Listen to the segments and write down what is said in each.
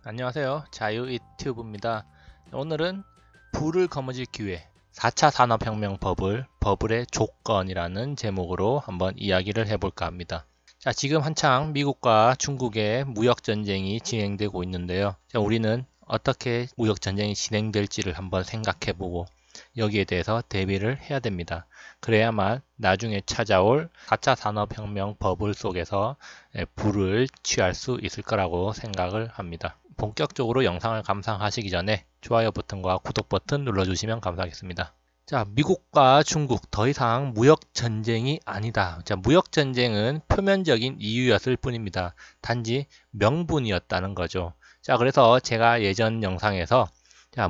안녕하세요. 자유이튜브입니다. 오늘은 불을 거머쥘 기회 4차 산업혁명 버블의 조건이라는 제목으로 한번 이야기를 해볼까 합니다. 자, 지금 한창 미국과 중국의 무역전쟁이 진행되고 있는데요. 자, 우리는 어떻게 무역전쟁이 진행될지를 한번 생각해보고 여기에 대해서 대비를 해야 됩니다. 그래야만 나중에 찾아올 4차 산업혁명 버블 속에서 불을 취할 수 있을 거라고 생각을 합니다. 본격적으로 영상을 감상하시기 전에 좋아요 버튼과 구독 버튼 눌러주시면 감사하겠습니다. 자, 미국과 중국 더 이상 무역전쟁이 아니다. 자, 무역전쟁은 표면적인 이유였을 뿐입니다. 단지 명분이었다는 거죠. 자, 그래서 제가 예전 영상에서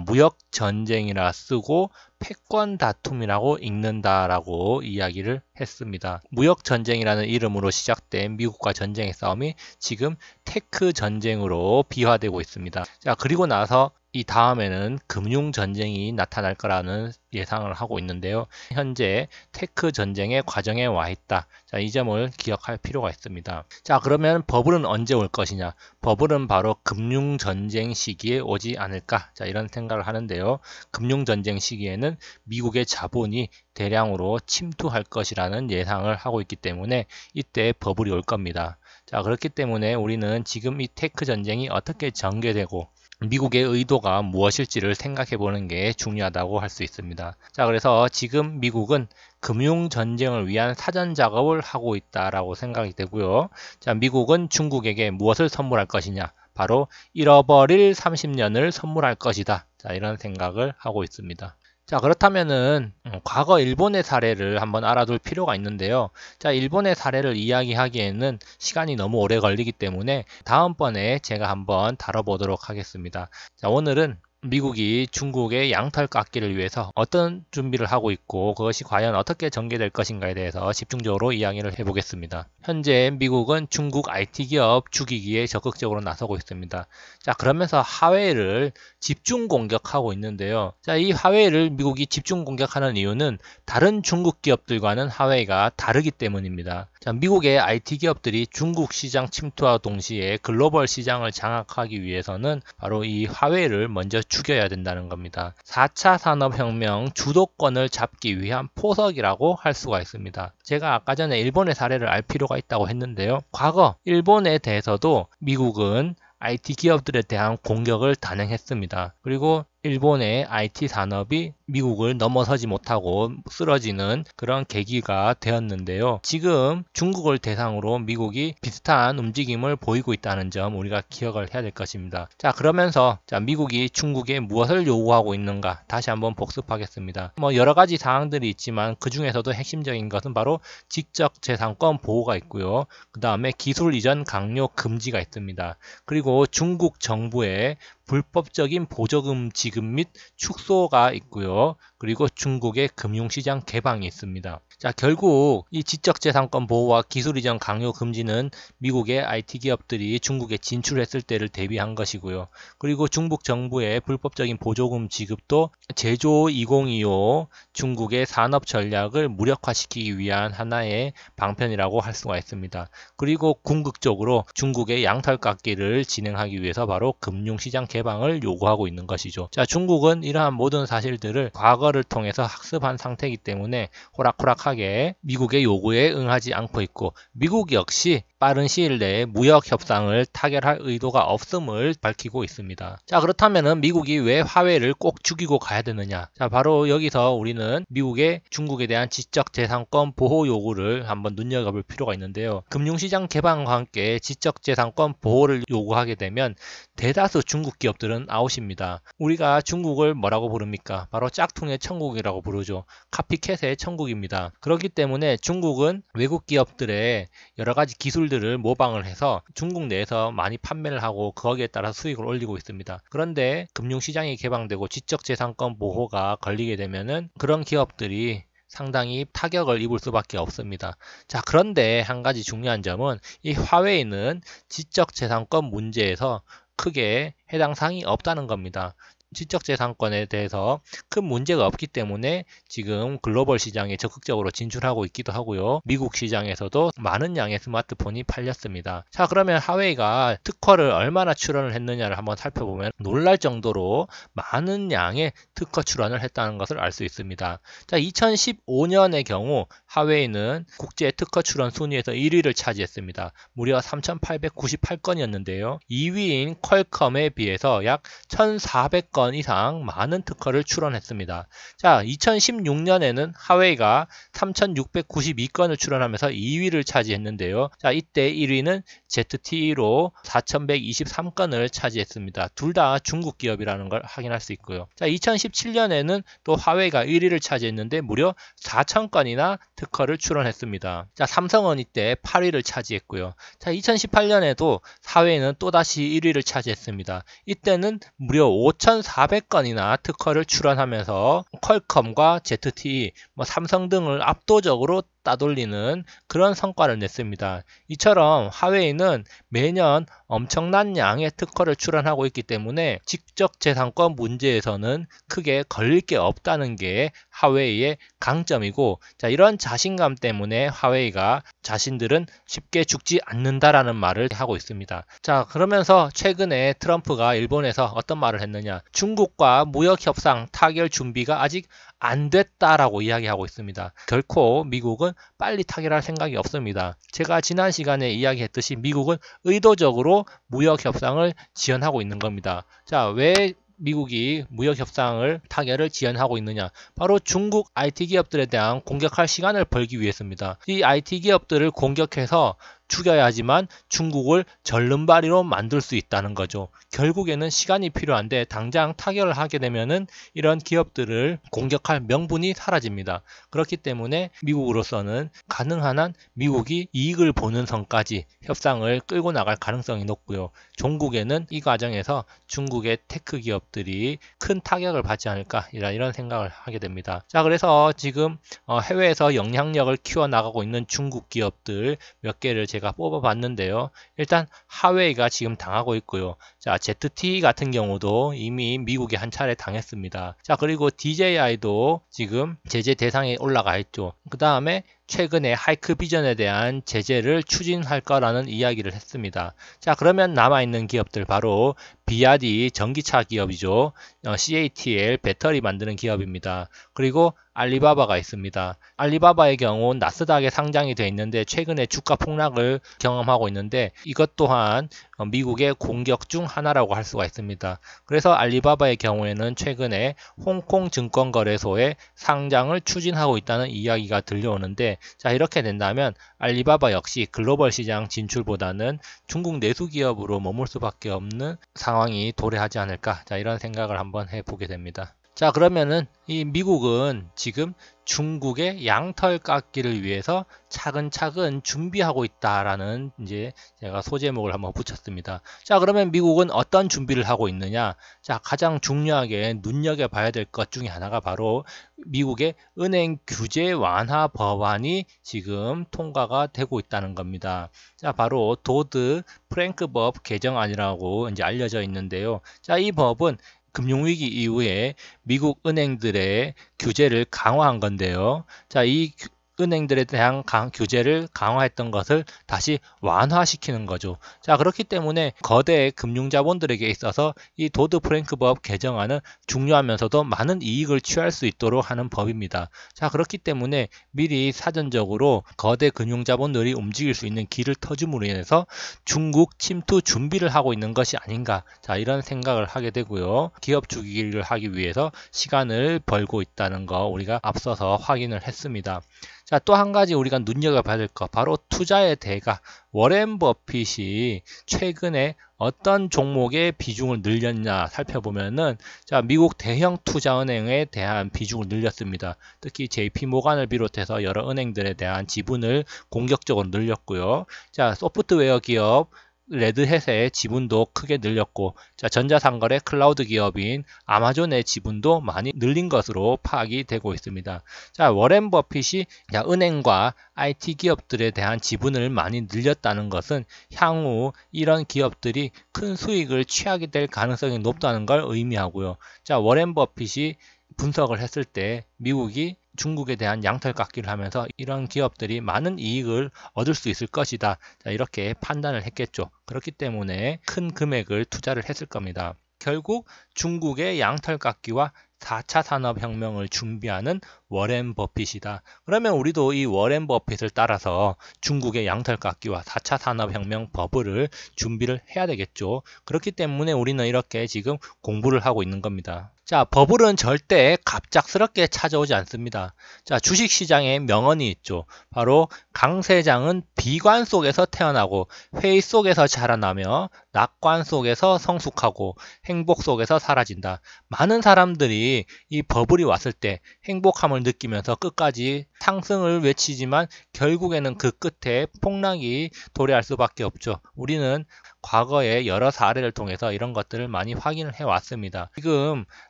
무역전쟁이라 쓰고 패권 다툼이라고 읽는다라고 이야기를 했습니다. 무역전쟁이라는 이름으로 시작된 미국과 전쟁의 싸움이 지금 테크 전쟁으로 비화되고 있습니다. 자, 그리고 나서 이 다음에는 금융전쟁이 나타날 거라는 예상을 하고 있는데요. 현재 테크 전쟁의 과정에 와 있다. 자, 이 점을 기억할 필요가 있습니다. 자, 그러면 버블은 언제 올 것이냐? 버블은 바로 금융전쟁 시기에 오지 않을까? 자, 이런 생각을 하는데요. 금융전쟁 시기에는 미국의 자본이 대량으로 침투할 것이라는 예상을 하고 있기 때문에 이때 버블이 올 겁니다. 자, 그렇기 때문에 우리는 지금 이 테크 전쟁이 어떻게 전개되고 미국의 의도가 무엇일지를 생각해 보는 게 중요하다고 할 수 있습니다. 자, 그래서 지금 미국은 금융전쟁을 위한 사전 작업을 하고 있다라고 생각이 되고요. 자, 미국은 중국에게 무엇을 선물할 것이냐? 바로 잃어버릴 30년을 선물할 것이다. 자, 이런 생각을 하고 있습니다. 자, 그렇다면은 과거 일본의 사례를 한번 알아둘 필요가 있는데요. 자, 일본의 사례를 이야기하기에는 시간이 너무 오래 걸리기 때문에 다음번에 제가 한번 다뤄보도록 하겠습니다. 자, 오늘은 미국이 중국의 양털 깎기를 위해서 어떤 준비를 하고 있고 그것이 과연 어떻게 전개될 것인가에 대해서 집중적으로 이야기를 해보겠습니다. 현재 미국은 중국 IT 기업 죽이기에 적극적으로 나서고 있습니다. 자, 그러면서 화웨이를 집중 공격하고 있는데요. 자, 이 화웨이를 미국이 집중 공격하는 이유는 다른 중국 기업들과는 화웨이가 다르기 때문입니다. 자, 미국의 IT 기업들이 중국 시장 침투와 동시에 글로벌 시장을 장악하기 위해서는 바로 이 화웨이를 먼저 죽여야 된다는 겁니다. 4차 산업혁명 주도권을 잡기 위한 포석이라고 할 수가 있습니다. 제가 아까 전에 일본의 사례를 알 필요가 있다고 했는데요. 과거 일본에 대해서도 미국은 IT 기업들에 대한 공격을 단행했습니다. 그리고 일본의 IT 산업이 미국을 넘어서지 못하고 쓰러지는 그런 계기가 되었는데요. 지금 중국을 대상으로 미국이 비슷한 움직임을 보이고 있다는 점 우리가 기억을 해야 될 것입니다. 자, 그러면서 미국이 중국에 무엇을 요구하고 있는가 다시 한번 복습하겠습니다. 여러 가지 사항들이 있지만 그 중에서도 핵심적인 것은 바로 지적재산권 보호가 있고요. 그 다음에 기술 이전 강요 금지가 있습니다. 그리고 중국 정부의 불법적인 보조금 지급 및 축소가 있고요. 그리고 중국의 금융시장 개방이 있습니다. 자, 결국 이 지적재산권 보호와 기술 이전 강요 금지는 미국의 IT 기업들이 중국에 진출했을 때를 대비한 것이고요. 그리고 중국 정부의 불법적인 보조금 지급도 제조 2025 중국의 산업 전략을 무력화시키기 위한 하나의 방편이라고 할 수가 있습니다. 그리고 궁극적으로 중국의 양털 깎기를 진행하기 위해서 바로 금융시장 개방을 요구하고 있는 것이죠. 자, 중국은 이러한 모든 사실들을 과거를 통해서 학습한 상태이기 때문에 호락호락하게 미국의 요구에 응하지 않고 있고 미국 역시 빠른 시일 내에 무역 협상을 타결할 의도가 없음을 밝히고 있습니다. 자, 그렇다면은 미국이 왜 화웨이를 꼭 죽이고 가야 되느냐? 자, 바로 여기서 우리는 미국의 중국에 대한 지적재산권 보호 요구를 한번 눈여겨볼 필요가 있는데요. 금융시장 개방과 함께 지적재산권 보호를 요구하게 되면 대다수 중국 기업들은 아웃입니다. 우리가 중국을 뭐라고 부릅니까? 바로 짝퉁의 천국이라고 부르죠. 카피캣의 천국입니다. 그렇기 때문에 중국은 외국 기업들의 여러 가지 기술들을 모방을 해서 중국 내에서 많이 판매를 하고 거기에 따라 수익을 올리고 있습니다. 그런데 금융시장이 개방되고 지적재산권 보호가 걸리게 되면은 그런 기업들이 상당히 타격을 입을 수밖에 없습니다. 자, 그런데 한 가지 중요한 점은 이 화웨이는 지적재산권 문제에서 크게 해당 사항이 없다는 겁니다. 지적재산권에 대해서 큰 문제가 없기 때문에 지금 글로벌 시장에 적극적으로 진출하고 있기도 하고요. 미국 시장에서도 많은 양의 스마트폰이 팔렸습니다. 자, 그러면 하웨이가 특허를 얼마나 출원을 했느냐를 한번 살펴보면 놀랄 정도로 많은 양의 특허 출원을 했다는 것을 알 수 있습니다. 자, 2015년의 경우 하웨이는 국제 특허 출원 순위에서 1위를 차지했습니다. 무려 3,898건이었는데요. 2위인 퀄컴에 비해서 약 1,400건 이상 많은 특허를 출원했습니다. 자, 2016년에는 하웨이가 3,692건을 출원하면서 2위를 차지했는데요. 자, 이때 1위는 ZTE로 4,123건을 차지했습니다. 둘 다 중국 기업이라는 걸 확인할 수 있고요. 자, 2017년에는 또 하웨이가 1위를 차지했는데 무려 4,000건이나 특허를 출원했습니다. 자, 삼성은 이때 8위를 차지했고요. 자, 2018년에도 하웨이는 또다시 1위를 차지했습니다. 이때는 무려 5,400건이나 특허를 출원하면서 퀄컴과 ZTE, 삼성 등을 압도적으로 따돌리는 그런 성과를 냈습니다. 이처럼 하웨이는 매년 엄청난 양의 특허를 출원하고 있기 때문에 지적재산권 문제에서는 크게 걸릴 게 없다는 게 하웨이의 강점이고, 자, 이런 자신감 때문에 하웨이가 자신들은 쉽게 죽지 않는다라는 말을 하고 있습니다. 자, 그러면서 최근에 트럼프가 일본에서 어떤 말을 했느냐, 중국과 무역협상 타결 준비가 아직 안 됐다라고 이야기하고 있습니다. 결코 미국은 빨리 타결할 생각이 없습니다. 제가 지난 시간에 이야기했듯이 미국은 의도적으로 무역협상을 지연하고 있는 겁니다. 자, 왜 미국이 무역협상을 타결을 지연하고 있느냐, 바로 중국 IT 기업들에 대한 공격할 시간을 벌기 위해서입니다. 이 IT 기업들을 공격해서 죽여야 하지만 중국을 절름발이로 만들 수 있다는 거죠. 결국에는 시간이 필요한데 당장 타결을 하게 되면은 이런 기업들을 공격할 명분이 사라집니다. 그렇기 때문에 미국으로서는 가능한 한 미국이 이익을 보는 선까지 협상을 끌고 나갈 가능성이 높고요. 종국에는 이 과정에서 중국의 테크 기업들이 큰 타격을 받지 않을까 이런 생각을 하게 됩니다. 자, 그래서 지금 해외에서 영향력을 키워나가고 있는 중국 기업들 몇 개를 제가 뽑아봤는데요. 일단 하웨이가 지금 당하고 있고요. 자, ZTE 같은 경우도 이미 미국에 한 차례 당했습니다. 자, 그리고 DJI도 지금 제재 대상에 올라가 있죠. 그 다음에 최근에 하이크비전에 대한 제재를 추진할 거라는 이야기를 했습니다. 자, 그러면 남아있는 기업들 바로 비아디 전기차 기업이죠. CATL 배터리 만드는 기업입니다. 그리고 알리바바가 있습니다. 알리바바의 경우 나스닥에 상장이 되어 있는데 최근에 주가 폭락을 경험하고 있는데 이것 또한 미국의 공격 중 하나라고 할 수가 있습니다. 그래서 알리바바의 경우에는 최근에 홍콩 증권거래소에 상장을 추진하고 있다는 이야기가 들려오는데, 자, 이렇게 된다면 알리바바 역시 글로벌 시장 진출보다는 중국 내수 기업으로 머물 수밖에 없는 상황이 도래하지 않을까, 자, 이런 생각을 한번 해보게 됩니다. 자, 그러면은 이 미국은 지금 중국의 양털 깎기를 위해서 차근차근 준비하고 있다라는 이제 제가 소제목을 한번 붙였습니다. 자, 그러면 미국은 어떤 준비를 하고 있느냐? 자, 가장 중요하게 눈여겨봐야 될 것 중에 하나가 바로 미국의 은행 규제 완화 법안이 지금 통과가 되고 있다는 겁니다. 자, 바로 도드 프랭크법 개정안이라고 이제 알려져 있는데요. 자, 이 법은 금융위기 이후에 미국 은행들의 규제를 강화한 건데요. 자, 이 은행들에 대한 규제를 강화했던 것을 다시 완화시키는 거죠. 자, 그렇기 때문에 거대 금융자본들에게 있어서 이 도드-프랭크법 개정안은 중요하면서도 많은 이익을 취할 수 있도록 하는 법입니다. 자, 그렇기 때문에 미리 사전적으로 거대 금융자본들이 움직일 수 있는 길을 터줌으로 인해서 중국 침투 준비를 하고 있는 것이 아닌가, 자, 이런 생각을 하게 되고요. 기업 주기를 하기 위해서 시간을 벌고 있다는 거 우리가 앞서서 확인을 했습니다. 자, 또 한 가지 우리가 눈여겨봐야 될 것, 바로 투자의 대가 워렌 버핏이 최근에 어떤 종목의 비중을 늘렸냐 살펴보면은, 자, 미국 대형 투자은행에 대한 비중을 늘렸습니다. 특히 JP모간을 비롯해서 여러 은행들에 대한 지분을 공격적으로 늘렸고요. 자, 소프트웨어 기업 레드햇의 지분도 크게 늘렸고, 자, 전자상거래 클라우드 기업인 아마존의 지분도 많이 늘린 것으로 파악이 되고 있습니다. 자, 워렌 버핏이 은행과 IT 기업들에 대한 지분을 많이 늘렸다는 것은 향후 이런 기업들이 큰 수익을 취하게 될 가능성이 높다는 걸 의미하고요. 자, 워렌 버핏이 분석을 했을 때 미국이 중국에 대한 양털깎기를 하면서 이런 기업들이 많은 이익을 얻을 수 있을 것이다. 자, 이렇게 판단을 했겠죠. 그렇기 때문에 큰 금액을 투자를 했을 겁니다. 결국 중국의 양털깎기와 4차 산업혁명을 준비하는 워렌 버핏이다. 그러면 우리도 이 워렌 버핏을 따라서 중국의 양털깎기와 4차 산업혁명 버블을 준비를 해야 되겠죠. 그렇기 때문에 우리는 이렇게 지금 공부를 하고 있는 겁니다. 자, 버블은 절대 갑작스럽게 찾아오지 않습니다. 자, 주식시장에 명언이 있죠. 바로 강세장은 비관 속에서 태어나고 회의 속에서 자라나며 낙관 속에서 성숙하고 행복 속에서 사라진다. 많은 사람들이 이 버블이 왔을 때 행복함을 느끼면서 끝까지 상승을 외치지만 결국에는 그 끝에 폭락이 도래할 수밖에 없죠. 우리는 과거의 여러 사례를 통해서 이런 것들을 많이 확인을 해왔습니다. 지금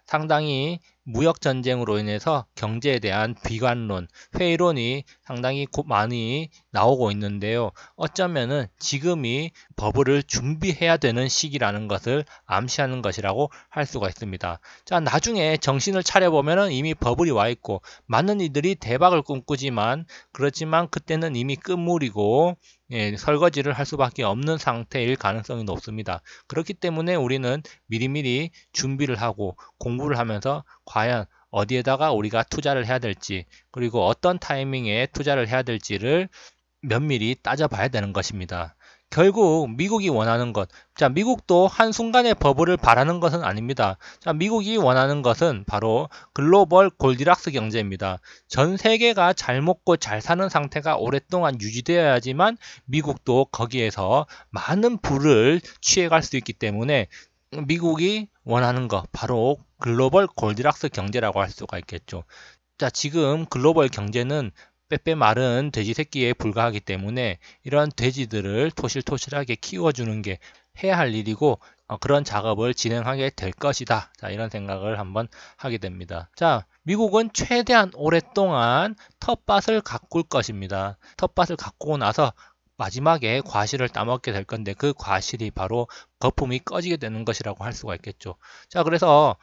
상당히 무역전쟁으로 인해서 경제에 대한 비관론, 회의론이 상당히 많이 나오고 있는데요. 어쩌면은 지금이 버블을 준비해야 되는 시기라는 것을 암시하는 것이라고 할 수가 있습니다. 자, 나중에 정신을 차려보면은 이미 버블이 와 있고 많은 이들이 대박을 꿈꾸지만 그렇지만 그때는 이미 끝물이고 설거지를 할 수밖에 없는 상태일 가능성이 높습니다. 그렇기 때문에 우리는 미리미리 준비를 하고 공부를 하면서 과연 어디에다가 우리가 투자를 해야 될지 그리고 어떤 타이밍에 투자를 해야 될지를 면밀히 따져봐야 되는 것입니다. 결국 미국이 원하는 것, 자, 미국도 한순간에 버블을 바라는 것은 아닙니다. 자, 미국이 원하는 것은 바로 글로벌 골디락스 경제입니다. 전 세계가 잘 먹고 잘 사는 상태가 오랫동안 유지되어야지만 미국도 거기에서 많은 부를 취해갈 수 있기 때문에 미국이 원하는 것, 바로 글로벌 골디락스 경제라고 할 수가 있겠죠. 자, 지금 글로벌 경제는 빼빼 마른 돼지 새끼에 불과하기 때문에 이런 돼지들을 토실토실하게 키워주는 게 해야 할 일이고 그런 작업을 진행하게 될 것이다. 자, 이런 생각을 한번 하게 됩니다. 자, 미국은 최대한 오랫동안 텃밭을 가꿀 것입니다. 텃밭을 가꾸고 나서 마지막에 과실을 따먹게 될 건데 그 과실이 바로 거품이 꺼지게 되는 것이라고 할 수가 있겠죠. 자, 그래서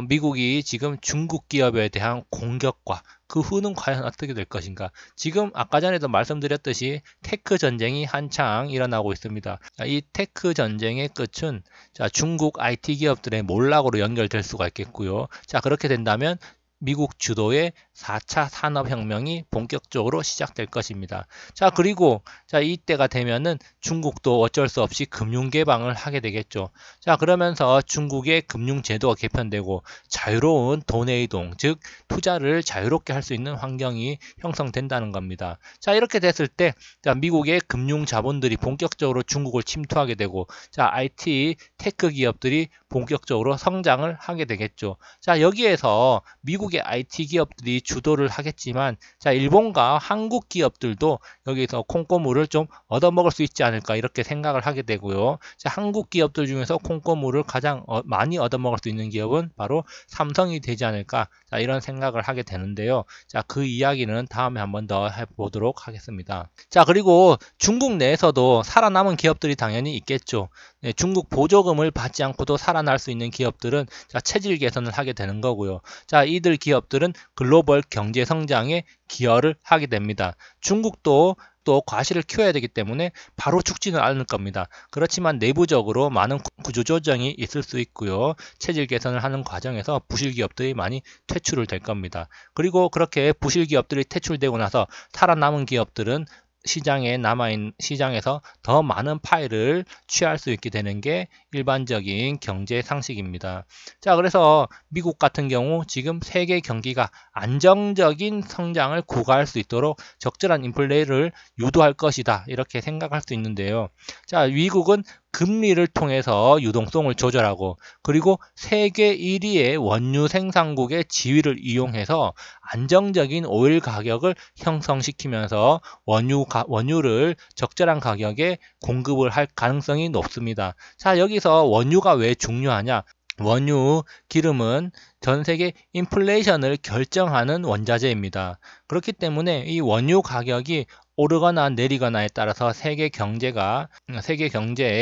미국이 지금 중국 기업에 대한 공격과 그 후는 과연 어떻게 될 것인가. 지금 아까 전에도 말씀드렸듯이 테크 전쟁이 한창 일어나고 있습니다. 자, 이 테크 전쟁의 끝은 자, 중국 IT 기업들의 몰락으로 연결될 수가 있겠고요. 자, 그렇게 된다면 미국 주도의 4차 산업혁명이 본격적으로 시작될 것입니다. 자, 그리고 자, 이때가 되면은 중국도 어쩔 수 없이 금융 개방을 하게 되겠죠. 자, 그러면서 중국의 금융 제도가 개편되고 자유로운 돈의 이동, 즉 투자를 자유롭게 할 수 있는 환경이 형성된다는 겁니다. 자, 이렇게 됐을 때 자, 미국의 금융 자본들이 본격적으로 중국을 침투하게 되고 자, IT 테크 기업들이 본격적으로 성장을 하게 되겠죠. 자, 여기에서 미국의 IT 기업들이 주도를 하겠지만 자, 일본과 한국 기업들도 여기서 콩고물을 좀 얻어먹을 수 있지 않을까 이렇게 생각을 하게 되고요. 자, 한국 기업들 중에서 콩고물을 가장 많이 얻어먹을 수 있는 기업은 바로 삼성이 되지 않을까 자, 이런 생각을 하게 되는데요. 자, 그 이야기는 다음에 한번 더 해보도록 하겠습니다. 자, 그리고 중국 내에서도 살아남은 기업들이 당연히 있겠죠. 네, 중국 보조금을 받지 않고도 살아날 수 있는 기업들은 자, 체질 개선을 하게 되는 거고요. 자, 이들 기업들은 글로벌 경제 성장에 기여를 하게 됩니다. 중국도 또 과실을 키워야 되기 때문에 바로 죽지는 않을 겁니다. 그렇지만 내부적으로 많은 구조조정이 있을 수 있고요. 체질 개선을 하는 과정에서 부실 기업들이 많이 퇴출을 될 겁니다. 그리고 그렇게 부실 기업들이 퇴출되고 나서 살아남은 기업들은 시장에서 더 많은 파일을 취할 수 있게 되는 게 일반적인 경제 상식입니다. 자, 그래서 미국 같은 경우 지금 세계 경기가 안정적인 성장을 구가할 수 있도록 적절한 인플레를 유도할 것이다. 이렇게 생각할 수 있는데요. 자, 미국은 금리를 통해서 유동성을 조절하고, 그리고 세계 1위의 원유 생산국의 지위를 이용해서 안정적인 오일 가격을 형성시키면서 원유를 적절한 가격에 공급을 할 가능성이 높습니다. 자, 여기서 원유가 왜 중요하냐? 원유, 기름은 전 세계 인플레이션을 결정하는 원자재입니다. 그렇기 때문에 이 원유 가격이 오르거나 내리거나에 따라서 세계 경제의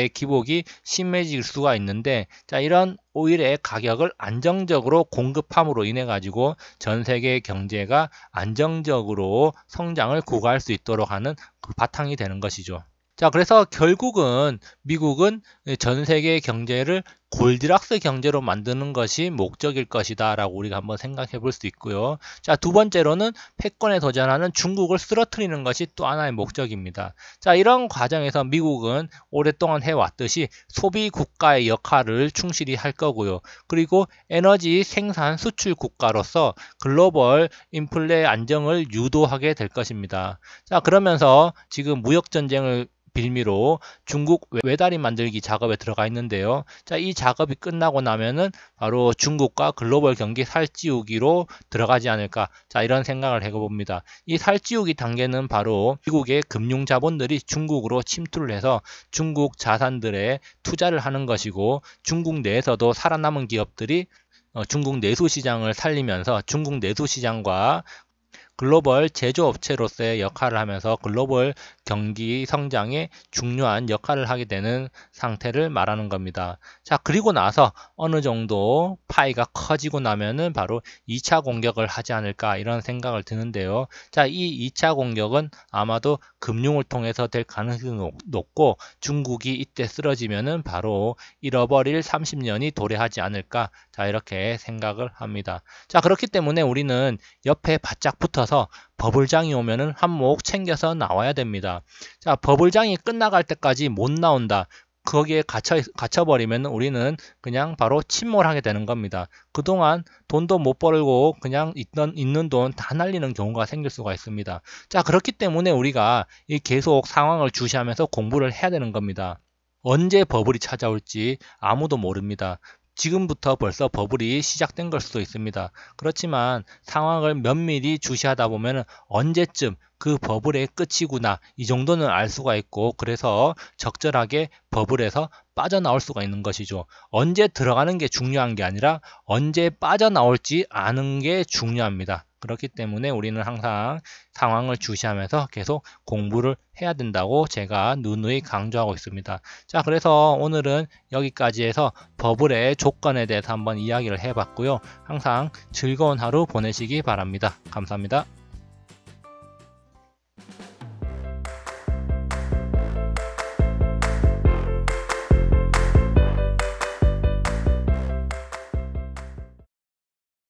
기복이 심해질 수가 있는데, 자, 이런 오일의 가격을 안정적으로 공급함으로 인해 가지고 전 세계 경제가 안정적으로 성장을 구가할 수 있도록 하는 그 바탕이 되는 것이죠. 자, 그래서 결국은 미국은 전 세계 경제를 골디락스 경제로 만드는 것이 목적일 것이다 라고 우리가 한번 생각해 볼 수 있고요. 자, 두 번째로는 패권에 도전하는 중국을 쓰러뜨리는 것이 또 하나의 목적입니다. 자, 이런 과정에서 미국은 오랫동안 해왔듯이 소비 국가의 역할을 충실히 할 거고요. 그리고 에너지 생산 수출 국가로서 글로벌 인플레 안정을 유도하게 될 것입니다. 자, 그러면서 지금 무역전쟁을 빌미로 중국 외다리 만들기 작업에 들어가 있는데요. 자, 이 작업이 끝나고 나면은 바로 중국과 글로벌 경기 살찌우기로 들어가지 않을까. 자, 이런 생각을 해봅니다. 이 살찌우기 단계는 바로 미국의 금융 자본들이 중국으로 침투를 해서 중국 자산들에 투자를 하는 것이고, 중국 내에서도 살아남은 기업들이 중국 내수 시장을 살리면서 중국 내수 시장과 글로벌 제조업체로서의 역할을 하면서 글로벌 경기 성장에 중요한 역할을 하게 되는 상태를 말하는 겁니다. 자, 그리고 나서 어느 정도 파이가 커지고 나면은 바로 2차 공격을 하지 않을까, 이런 생각을 드는데요. 자, 이 2차 공격은 아마도 금융을 통해서 될 가능성이 높고, 중국이 이때 쓰러지면은 바로 잃어버릴 30년이 도래하지 않을까. 자, 이렇게 생각을 합니다. 자, 그렇기 때문에 우리는 옆에 바짝 붙어서 버블장이 오면은 한몫 챙겨서 나와야 됩니다. 자, 버블장이 끝나갈 때까지 못 나온다. 거기에 갇혀버리면 우리는 그냥 바로 침몰하게 되는 겁니다. 그동안 돈도 못 벌고 그냥 있는 돈 다 날리는 경우가 생길 수가 있습니다. 자, 그렇기 때문에 우리가 계속 상황을 주시하면서 공부를 해야 되는 겁니다. 언제 버블이 찾아올지 아무도 모릅니다. 지금부터 벌써 버블이 시작된 걸 수도 있습니다. 그렇지만 상황을 면밀히 주시하다 보면 언제쯤 그 버블의 끝이구나, 이 정도는 알 수가 있고, 그래서 적절하게 버블에서 빠져나올 수가 있는 것이죠. 언제 들어가는 게 중요한 게 아니라 언제 빠져나올지 아는 게 중요합니다. 그렇기 때문에 우리는 항상 상황을 주시하면서 계속 공부를 해야 된다고 제가 누누이 강조하고 있습니다. 자, 그래서 오늘은 여기까지 해서 버블의 조건에 대해서 한번 이야기를 해봤고요. 항상 즐거운 하루 보내시기 바랍니다. 감사합니다.